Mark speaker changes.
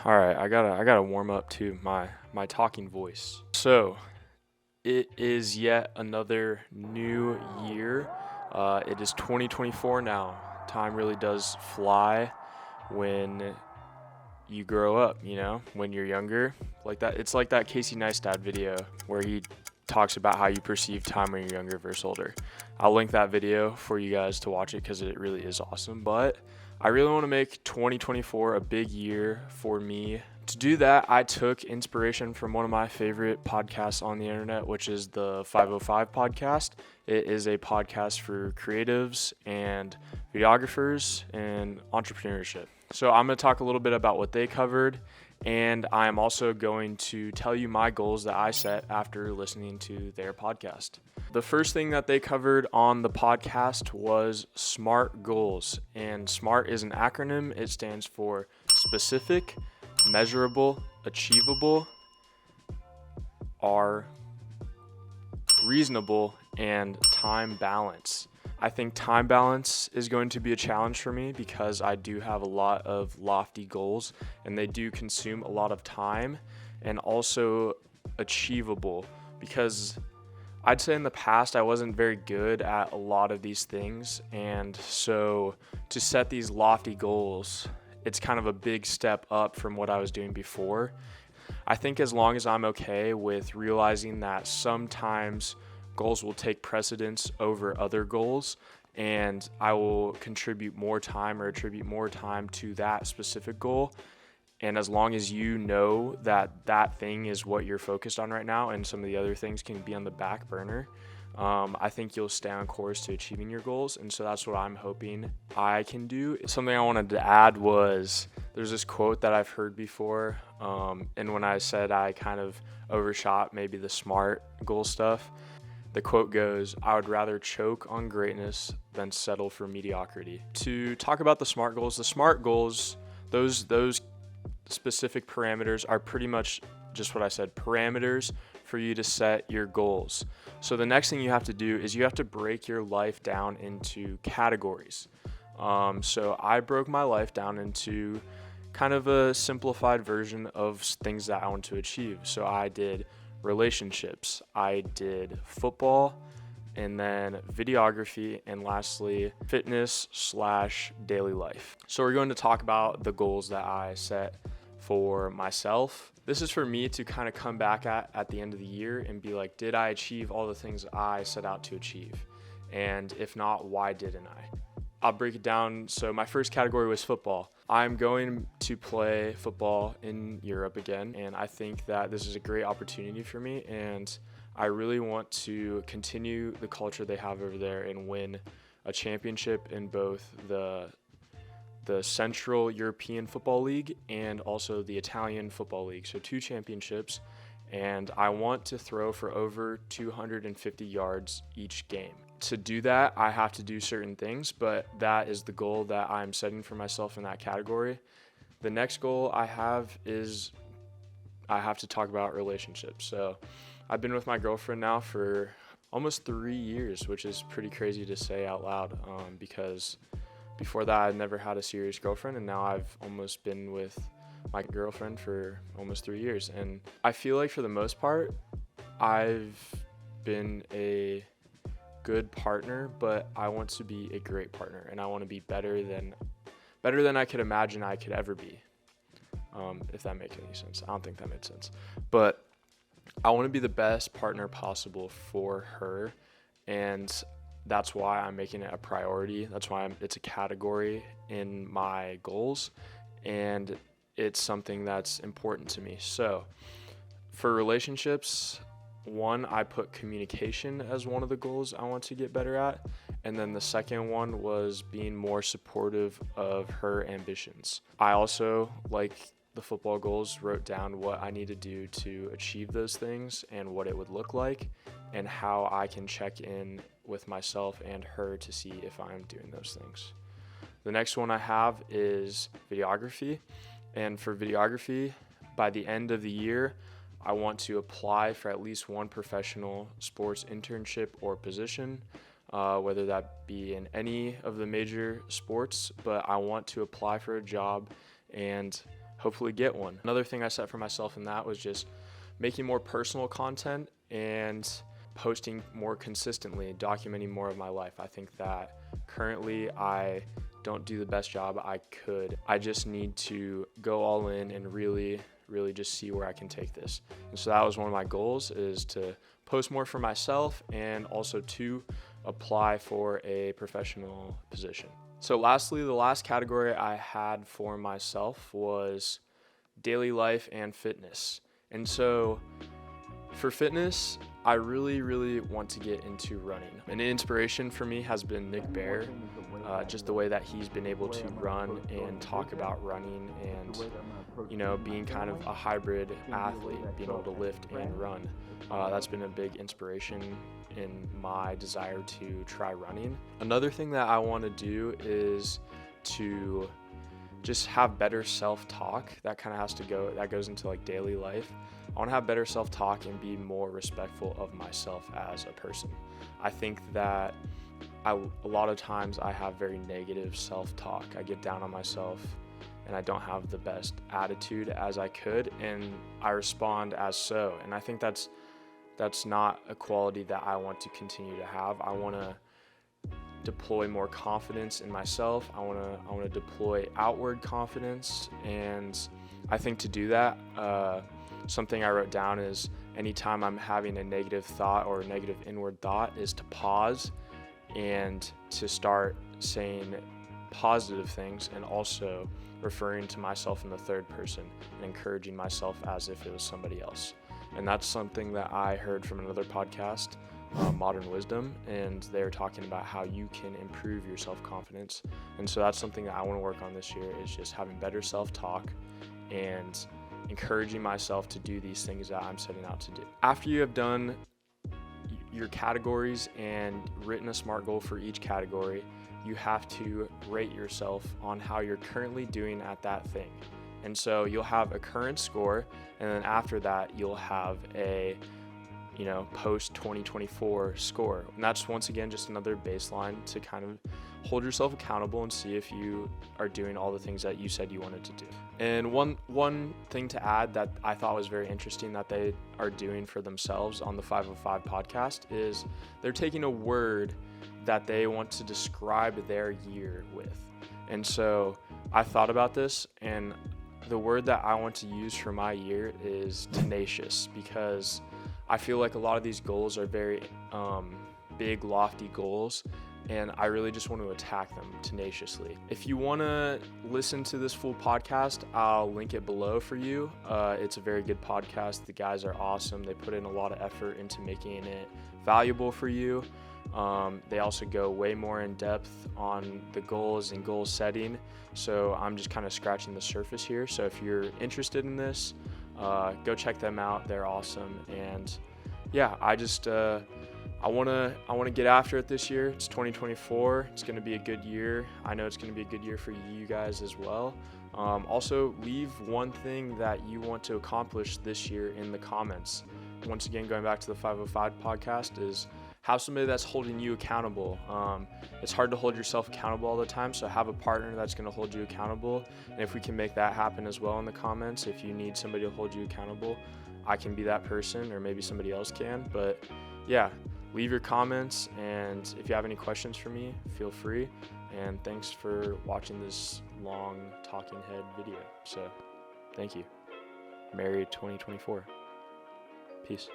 Speaker 1: All right, I gotta warm up to my talking voice. So it is yet another new year. It is 2024 now. Time really does fly when you grow up. When you're younger, like that. It's like that Casey Neistat video where he talks about how you perceive time when you're younger versus older. I'll link that video for you guys to watch it because it really is awesome. But I really want to make 2024 a big year for me. To do that, I took inspiration from one of my favorite podcasts on the internet, which is the 505 podcast. It is a podcast for creatives and videographers and entrepreneurship. So I'm going to talk a little bit about what they covered, and I'm also going to tell you my goals that I set after listening to their podcast. The first thing that they covered on the podcast was SMART goals. And SMART is an acronym. It stands for specific, measurable, achievable, are reasonable, and time balance. I think time balance is going to be a challenge for me because I do have a lot of lofty goals and they do consume a lot of time, and also achievable because I'd say in the past I wasn't very good at a lot of these things, and so to set these lofty goals, it's kind of a big step up from what I was doing before. I think as long as I'm okay with realizing that sometimes goals will take precedence over other goals, and I will contribute more time or attribute more time to that specific goal. And as long as you know that that thing is what you're focused on right now and some of the other things can be on the back burner, I think you'll stay on course to achieving your goals. And so that's what I'm hoping I can do. Something I wanted to add was there's this quote that I've heard before. And when I said I kind of overshot maybe the SMART goal stuff, the quote goes, "I would rather choke on greatness than settle for mediocrity." To talk about the SMART goals, those specific parameters are pretty much just what I said, parameters for you to set your goals. So the next thing you have to do is you have to break your life down into categories. So I broke my life down into kind of a simplified version of things that I want to achieve. So I did relationships, I did football, and then videography, and lastly, fitness/daily life. So we're going to talk about the goals that I set for myself. This is for me to kind of come back at the end of the year and be like, did I achieve all the things I set out to achieve? And if not, why didn't I? I'll break it down. So my first category was football. I'm going to play football in Europe again, and I think that this is a great opportunity for me, and I really want to continue the culture they have over there and win a championship in both the Central European Football League and also the Italian Football League. So 2 championships, and I want to throw for over 250 yards each game. To do that, I have to do certain things, but that is the goal that I'm setting for myself in that category. The next goal I have is I have to talk about relationships. So I've been with my girlfriend now for almost 3 years, which is pretty crazy to say out loud, because before that I'd never had a serious girlfriend, and now I've almost been with my girlfriend for almost 3 years. And I feel like for the most part, I've been a good partner, but I want to be a great partner, and I want to be better than I could imagine I could ever be. If that makes any sense. I don't think that made sense. But I want to be the best partner possible for her, and that's why I'm making it a priority. That's why it's a category in my goals, and it's something that's important to me. So for relationships, one, I put communication as one of the goals I want to get better at. And then the second one was being more supportive of her ambitions. I also, like the football goals, wrote down what I need to do to achieve those things and what it would look like and how I can check in with myself and her to see if I'm doing those things. The next one I have is videography. And for videography, by the end of the year, I want to apply for at least one professional sports internship or position, whether that be in any of the major sports, but I want to apply for a job and hopefully get one. Another thing I set for myself in that was just making more personal content and posting more consistently, documenting more of my life. I think that currently I don't do the best job I could. I just need to go all in and really just see where I can take this. And so that was one of my goals, is to post more for myself and also to apply for a professional position. So lastly, the last category I had for myself was daily life and fitness. And so for fitness, I really want to get into running. An inspiration for me has been Nick Bear, just the way that he's been able to run and talk about running and, being kind of a hybrid athlete, being able to lift and run. That's been a big inspiration in my desire to try running. Another thing that I want to do is to just have better self-talk. That goes into like daily life. I want to have better self-talk and be more respectful of myself as a person. I think that a lot of times I have very negative self-talk. I get down on myself and I don't have the best attitude as I could, and I respond as so. And I think that's not a quality that I want to continue to have. I want to deploy more confidence in myself. I want to deploy outward confidence, and I think to do that, something I wrote down is anytime I'm having a negative thought or a negative inward thought is to pause and to start saying positive things, and also referring to myself in the third person and encouraging myself as if it was somebody else. And that's something that I heard from another podcast, Modern Wisdom, and they were talking about how you can improve your self-confidence. And so that's something that I want to work on this year, is just having better self-talk and encouraging myself to do these things that I'm setting out to do. After you have done your categories and written a SMART goal for each category, you have to rate yourself on how you're currently doing at that thing. And so you'll have a current score, and then after that you'll have a post 2024 score. And that's once again just another baseline to kind of hold yourself accountable and see if you are doing all the things that you said you wanted to do. And one thing to add that I thought was very interesting that they are doing for themselves on the 505 podcast is they're taking a word that they want to describe their year with. And so I thought about this, and the word that I want to use for my year is tenacious, because I feel like a lot of these goals are very big, lofty goals, and I really just want to attack them tenaciously. If you want to listen to this full podcast, I'll link it below for you. It's a very good podcast. The guys are awesome. They put in a lot of effort into making it valuable for you. They also go way more in depth on the goals and goal setting. So I'm just kind of scratching the surface here. So if you're interested in this, go check them out. They're awesome. And yeah, I want to get after it this year. It's 2024. It's going to be a good year. I know it's going to be a good year for you guys as well. Also, leave one thing that you want to accomplish this year in the comments. Once again, going back to the 505 podcast, is have somebody that's holding you accountable. It's hard to hold yourself accountable all the time, so have a partner that's going to hold you accountable. And if we can make that happen as well in the comments, if you need somebody to hold you accountable, I can be that person, or maybe somebody else can. But yeah, leave your comments, and if you have any questions for me, feel free. And thanks for watching this long talking head video. So thank you. Merry 2024. Peace.